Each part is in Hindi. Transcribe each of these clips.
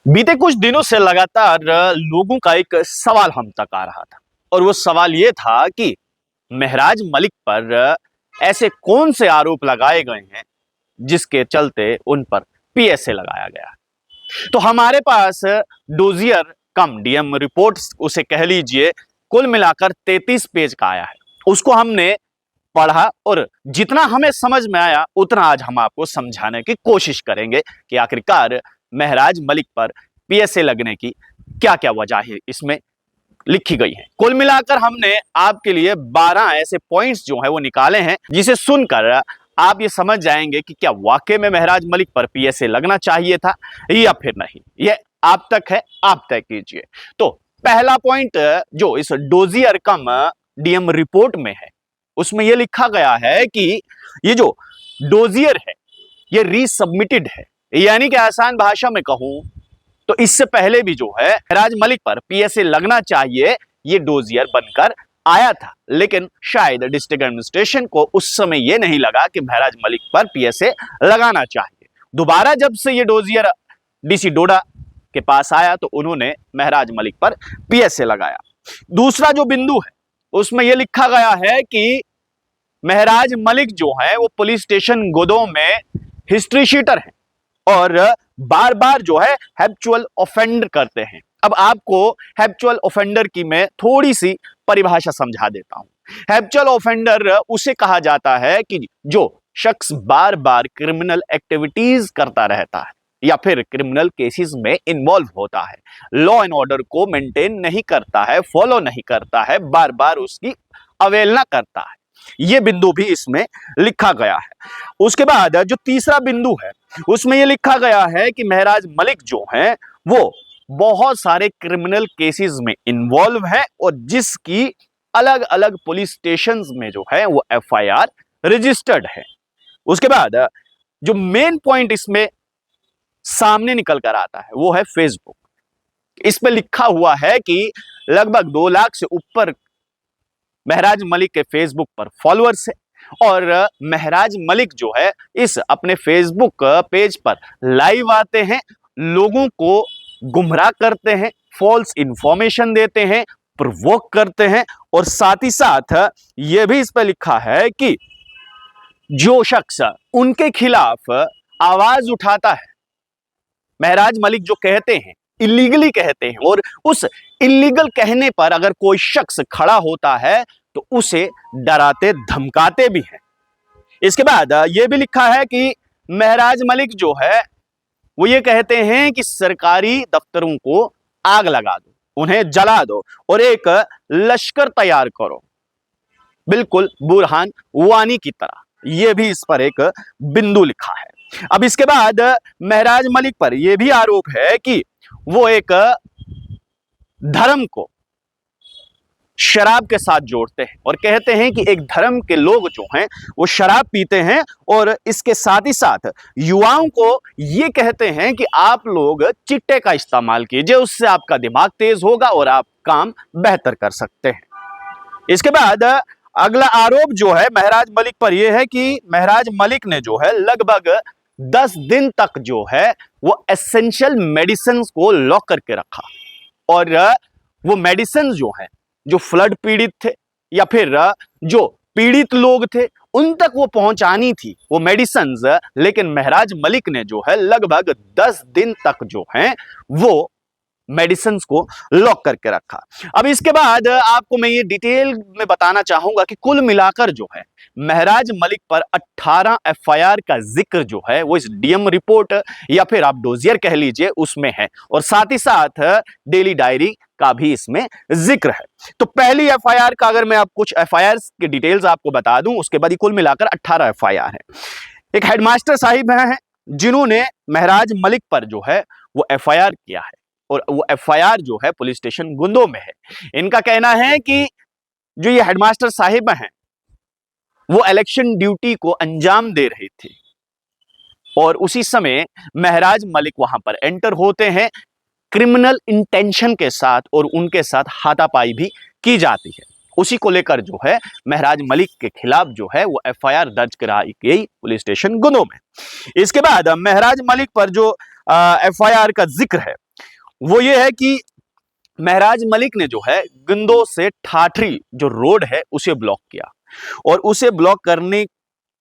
बीते कुछ दिनों से लगातार लोगों का एक सवाल हम तक आ रहा था और वो सवाल ये था कि महराज मलिक पर ऐसे कौन से आरोप लगाए गए हैं जिसके चलते उन पर पीएसए लगाया गया। तो हमारे पास डोजियर कम डीएम रिपोर्ट उसे कह लीजिए कुल मिलाकर 33 पेज का आया है। उसको हमने पढ़ा और जितना हमें समझ में आया उतना आज हम आपको समझाने की कोशिश करेंगे कि आखिरकार महराज मलिक पर पीएसए लगने की क्या क्या वजह इसमें लिखी गई है। कुल मिलाकर हमने आपके लिए 12 ऐसे पॉइंट्स जो है वो निकाले हैं जिसे सुनकर आप ये समझ जाएंगे कि क्या वाकई में महराज मलिक पर पीएसए लगना चाहिए था या फिर नहीं। ये आप तक है, आप तय कीजिए। तो पहला पॉइंट जो इस डोजियर कम डीएम रिपोर्ट में है उसमें यह लिखा गया है कि ये जो डोजियर है ये रीसबमिटेड है, यानी कि आसान भाषा में कहूं तो इससे पहले भी जो है महराज मलिक पर पीएसए लगना चाहिए ये डोजियर बनकर आया था, लेकिन शायद डिस्ट्रिक्ट एडमिनिस्ट्रेशन को उस समय यह नहीं लगा कि महराज मलिक पर पीएसए लगाना चाहिए। दोबारा जब से ये डोजियर डीसी डोडा के पास आया तो उन्होंने महराज मलिक पर पीएसए लगाया। दूसरा जो बिंदु है उसमें यह लिखा गया है कि महराज मलिक जो है वो पुलिस स्टेशन गुदों में हिस्ट्री शीटर है और बार बार जो है हैबिचुअल ऑफेंडर करते हैं। अब आपको हैबिचुअल ऑफेंडर की मैं थोड़ी सी परिभाषा समझा देता हूं। हैबिचुअल ऑफेंडर उसे कहा जाता है कि जो शख्स बार बार क्रिमिनल एक्टिविटीज करता रहता है या फिर क्रिमिनल केसेस में इन्वॉल्व होता है, लॉ एंड ऑर्डर को मेंटेन नहीं करता है, फॉलो नहीं करता है, बार बार उसकी अवहेलना करता है। यह बिंदु भी इसमें लिखा गया है। उसके बाद जो तीसरा बिंदु है उसमें यह लिखा गया है कि महराज मलिक जो है वो बहुत सारे क्रिमिनल केसेस में इन्वॉल्व है और जिसकी अलग अलग पुलिस स्टेशंस में जो है वो एफआईआर रजिस्टर्ड है। उसके बाद जो मेन पॉइंट इसमें सामने निकल कर आता है वो है फेसबुक। इस पे लिखा हुआ है कि लगभग 2 लाख से ऊपर महराज मलिक के फेसबुक पर फॉलोअर्स है और महराज मलिक जो है इस अपने फेसबुक पेज पर लाइव आते हैं, लोगों को गुमराह करते हैं, फॉल्स इंफॉर्मेशन देते हैं, प्रोवोक करते हैं और साथ ही साथ यह भी इस पर लिखा है कि जो शख्स उनके खिलाफ आवाज उठाता है, महराज मलिक जो कहते हैं इलीगली कहते हैं और उस इलीगल कहने पर अगर कोई शख्स खड़ा होता है तो उसे डराते धमकाते भी हैं। इसके बाद यह भी लिखा है कि महराज मलिक जो है वो ये कहते हैं कि सरकारी दफ्तरों को आग लगा दो, उन्हें जला दो और एक लश्कर तैयार करो, बिल्कुल बुरहान वानी की तरह। यह भी इस पर एक बिंदु लिखा है। अब इसके बाद महराज मलिक पर यह भी आरोप है कि वो एक धर्म को शराब के साथ जोड़ते हैं और कहते हैं कि एक धर्म के लोग जो हैं वो शराब पीते हैं और इसके साथ ही साथ युवाओं को ये कहते हैं कि आप लोग चिट्टे का इस्तेमाल कीजिए, उससे आपका दिमाग तेज होगा और आप काम बेहतर कर सकते हैं। इसके बाद अगला आरोप जो है महराज मलिक पर यह है कि महराज मलिक ने जो है लगभग 10 दिन तक जो है वो एसेंशियल मेडिसिन को लॉक करके रखा और वो मेडिसिन जो है जो फ्लड पीड़ित थे या फिर जो पीड़ित लोग थे उन तक वो पहुंचानी थी वो मेडिसिन, लेकिन महराज मलिक ने जो है लगभग 10 दिन तक जो है वो मेडिसिन को लॉक करके रखा। अब इसके बाद आपको मैं ये डिटेल में बताना चाहूंगा कि कुल मिलाकर जो है महराज मलिक पर 18 एफआईआर का जिक्र जो है वो इस डीएम रिपोर्ट या फिर आप डोजियर कह लीजिए उसमें है और साथ ही साथ डेली डायरी का भी इसमें जिक्र है। तो पहली एफआईआर का अगर मैं आप कुछ एफआईआर के डिटेल्स आपको बता दूं उसके बाद कुल मिलाकर 18 एफआईआर है। एक हेडमास्टर साहिब हैं जिन्होंने महराज मलिक पर जो है वो एफआईआर किया है और वो एफआईआर जो है पुलिस स्टेशन गुंदो में है। इनका कहना है कि जो ये हेडमास्टर साहिब हैं वो इलेक्शन ड्यूटी को अंजाम दे रहे थे और उसी समय महराज मलिक वहां पर एंटर होते हैं क्रिमिनल इंटेंशन के साथ और उनके साथ हाथापाई भी की जाती है। उसी को लेकर जो है महराज मलिक के खिलाफ जो है वो एफआईआर दर्ज कराई गई पुलिस स्टेशन गुंदो में। इसके बाद महराज मलिक पर जो एफआईआर का जिक्र है वो ये है कि महराज मलिक ने जो है गुंदो से ठाठरी जो रोड है उसे ब्लॉक किया, और उसे ब्लॉक करने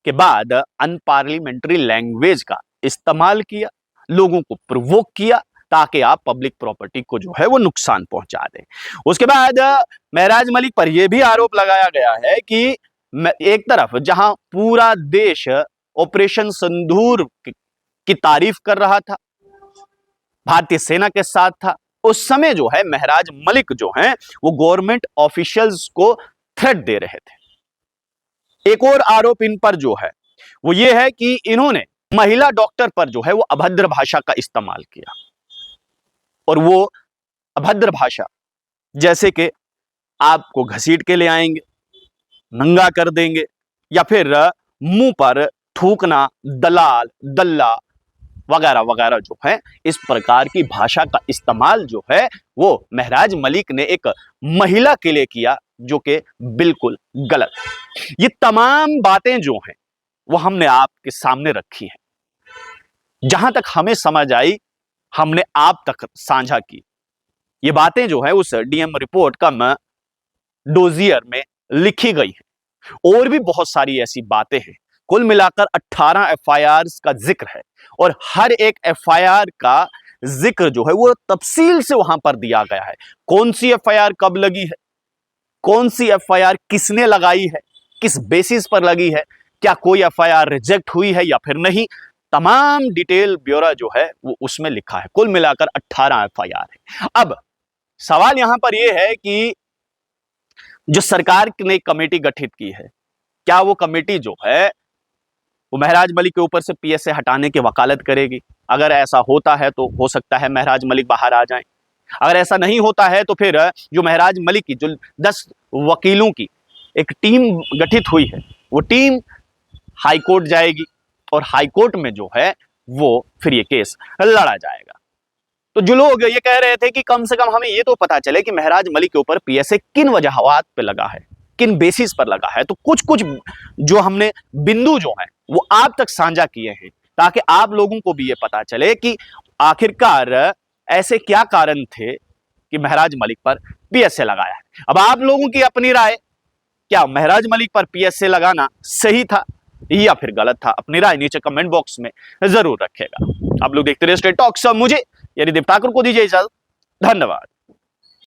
के बाद अनपार्लियामेंट्री लैंग्वेज का इस्तेमाल किया, लोगों को प्रोवोक किया ताकि आप पब्लिक प्रॉपर्टी को जो है वो नुकसान पहुंचा दें। उसके बाद महराज मलिक पर यह भी आरोप लगाया गया है कि एक तरफ जहां पूरा देश ऑपरेशन सिंदूर की तारीफ कर रहा था, भारतीय सेना के साथ था, उस समय जो है महराज मलिक जो हैं वो गवर्नमेंट ऑफिशियल्स को थ्रेट दे रहे थे। एक और आरोप इन पर जो है वो ये है कि इन्होंने महिला डॉक्टर पर जो है वो अभद्र भाषा का इस्तेमाल किया, और वो अभद्र भाषा जैसे कि आपको घसीट के ले आएंगे, नंगा कर देंगे, या फिर मुंह पर थूकना, दलाल, दल्ला वगैरह वगैरह जो है, इस प्रकार की भाषा का इस्तेमाल जो है वो महराज मलिक ने एक महिला के लिए किया, जो कि बिल्कुल गलत है। ये तमाम बातें जो हैं वो हमने आपके सामने रखी हैं, जहां तक हमें समझ आई हमने आप तक साझा की। ये बातें जो है उस डीएम रिपोर्ट का डोजियर में लिखी गई है, और भी बहुत सारी ऐसी बातें हैं। कुल मिलाकर 18 एफआईआर का जिक्र है, और हर एक एफआईआर का जिक्र जो है वो तफसील से वहां पर दिया गया है। कौन सी एफआईआर कब लगी है, कौन सी एफआईआर किसने लगाई है, किस बेसिस पर लगी है, क्या कोई एफआईआर रिजेक्ट हुई है या फिर नहीं, तमाम डिटेल ब्यौरा जो है वो उसमें लिखा है। कुल मिलाकर 18 एफआईआर है। अब सवाल यहां पर यह है कि जो सरकार ने कमेटी गठित की है, क्या वो कमेटी जो है वो महराज मलिक के ऊपर से पीएसए हटाने की वकालत करेगी? अगर ऐसा होता है तो हो सकता है महराज मलिक बाहर आ जाएं। अगर ऐसा नहीं होता है तो फिर जो महराज मलिक की जो 10 वकीलों की एक टीम गठित हुई है, वो टीम हाईकोर्ट जाएगी, और हाईकोर्ट में जो है वो फिर ये केस लड़ा जाएगा। तो जो लोग ये कह रहे थे कि कम से कम हमें ये तो पता चले कि महराज मलिक के ऊपर पीएसए किन वजहात पे लगा है, किन बेसिस पर लगा है, तो कुछ कुछ जो हमने बिंदु जो है वो आप तक साझा किए हैं, ताकि आप लोगों को भी ये पता चले कि आखिरकार ऐसे क्या कारण थे कि महराज मलिक पर पीएसए लगाया है। अब आप लोगों की अपनी राय, क्या महराज मलिक पर पीएसए लगाना सही था या फिर गलत था? अपनी राय नीचे कमेंट बॉक्स में जरूर रखेगा। आप लोग देखते रहिए स्ट्रेट टॉक्स। मुझे यानी देव ठाकुर को दीजिए इजाजत। धन्यवाद।